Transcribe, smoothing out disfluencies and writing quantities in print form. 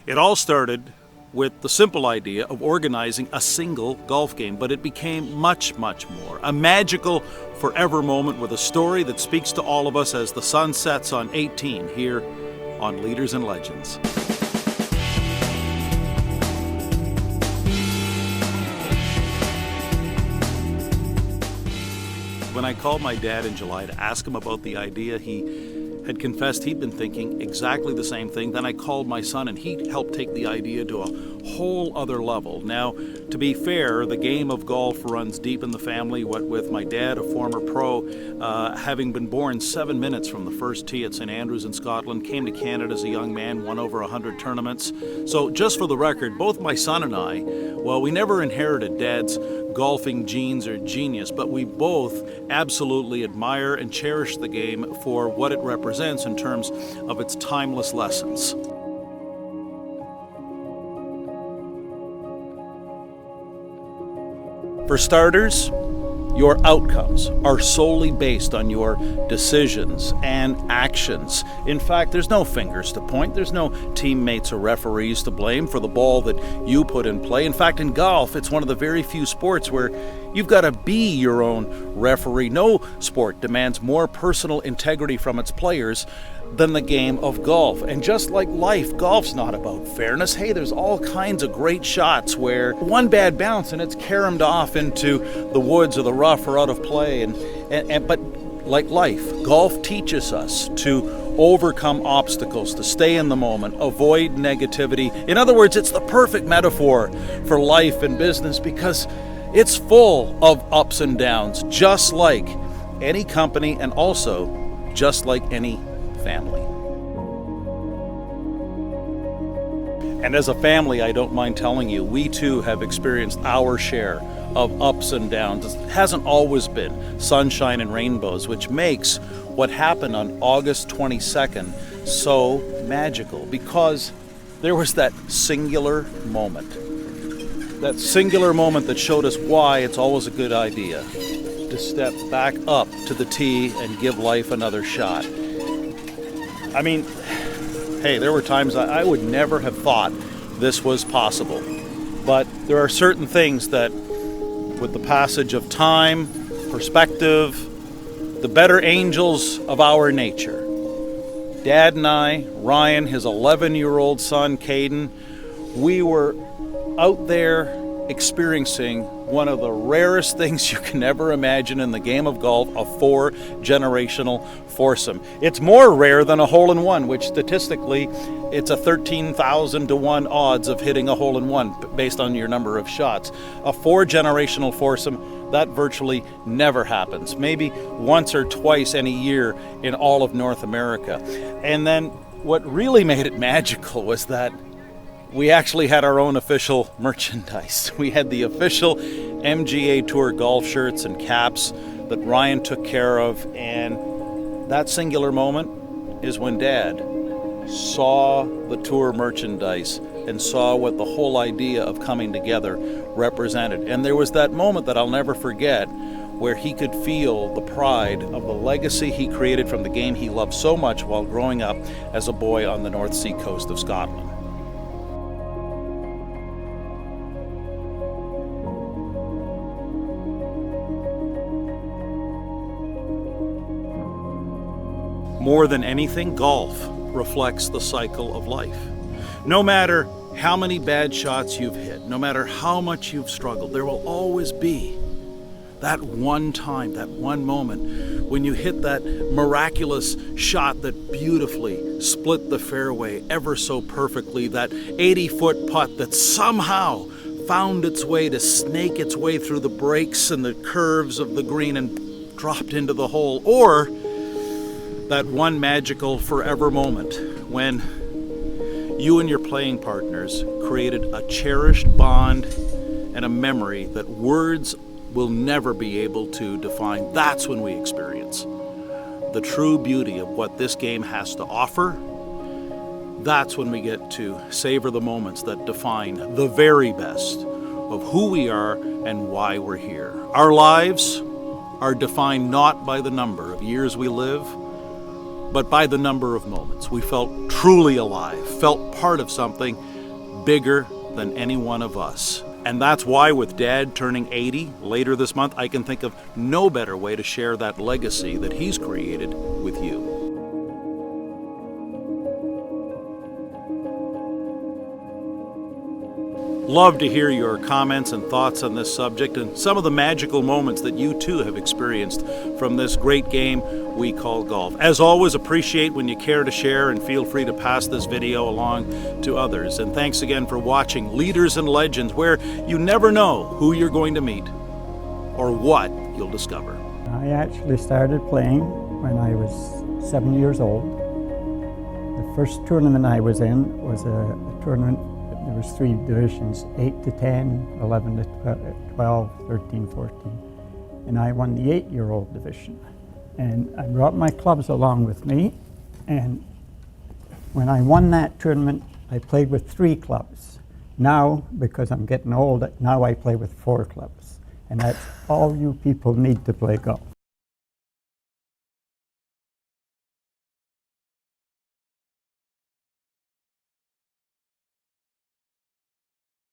It all started with the simple idea of organizing a single golf game, but it became much, much more. A magical forever moment with a story that speaks to all of us as the sun sets on 18 here on Leaders and Legends. When I called my dad in July to ask him about the idea, he had confessed he'd been thinking exactly the same thing. Then I called my son and he helped take the idea to a whole other level. Now, to be fair, the game of golf runs deep in the family, what with my dad, a former pro, having been born 7 minutes from the first tee at St. Andrews in Scotland, came to Canada as a young man, won over 100 tournaments. So just for the record, both my son and I, well, we never inherited Dad's golfing genes or genius, but we both absolutely admire and cherish the game for what it represents in terms of its timeless lessons. For starters, your outcomes are solely based on your decisions and actions. In fact, there's no fingers to point. There's no teammates or referees to blame for the ball that you put in play. In fact, in golf, it's one of the very few sports where you've got to be your own referee. No sport demands more personal integrity from its players than the game of golf. And just like life, golf's not about fairness. Hey, there's all kinds of great shots where one bad bounce and it's caromed off into the woods or the rough or out of play. But like life, golf teaches us to overcome obstacles, to stay in the moment, avoid negativity. In other words, it's the perfect metaphor for life and business because it's full of ups and downs, just like any company and also just like any family. And as a family, I don't mind telling you, we too have experienced our share of ups and downs. It hasn't always been sunshine and rainbows, which makes what happened on August 22nd so magical, because there was that singular moment. That singular moment that showed us why it's always a good idea to step back up to the tee and give life another shot. I mean, hey, there were times I would never have thought this was possible. But there are certain things that, with the passage of time, perspective, the better angels of our nature, Dad and I, Ryan, his 11-year-old son, Caden, we were out there experiencing one of the rarest things you can ever imagine in the game of golf, a four-generational foursome. It's more rare than a hole-in-one, which statistically, it's a 13,000 to 1 odds of hitting a hole-in-one based on your number of shots. A four-generational foursome, that virtually never happens. Maybe once or twice in a year in all of North America. And then what really made it magical was that we actually had our own official merchandise. We had the official MGA Tour golf shirts and caps that Ryan took care of, and that singular moment is when Dad saw the tour merchandise and saw what the whole idea of coming together represented. And there was that moment that I'll never forget where he could feel the pride of the legacy he created from the game he loved so much while growing up as a boy on the North Sea coast of Scotland. More than anything, golf reflects the cycle of life. No matter how many bad shots you've hit, no matter how much you've struggled, there will always be that one time, that one moment when you hit that miraculous shot that beautifully split the fairway ever so perfectly, that 80-foot putt that somehow found its way to snake its way through the breaks and the curves of the green and dropped into the hole, or that one magical forever moment when you and your playing partners created a cherished bond and a memory that words will never be able to define. That's when we experience the true beauty of what this game has to offer. That's when we get to savor the moments that define the very best of who we are and why we're here. Our lives are defined not by the number of years we live, but by the number of moments we felt truly alive, felt part of something, bigger than any one of us. And that's why with Dad turning 80 later this month, I can think of no better way to share that legacy that he's created with you. Love to hear your comments and thoughts on this subject and some of the magical moments that you too have experienced from this great game we call golf. As always, appreciate when you care to share and feel free to pass this video along to others. And thanks again for watching Leaders and Legends, where you never know who you're going to meet or what you'll discover. I actually started playing when I was 7 years old. The first tournament I was in was a tournament. There was 3 divisions, 8 to 10, 11 to 12, 13, 14. And I won the 8-year-old division. And I brought my clubs along with me. And when I won that tournament, I played with 3 clubs. Now, because I'm getting old, now I play with 4 clubs. And that's all you people need to play golf.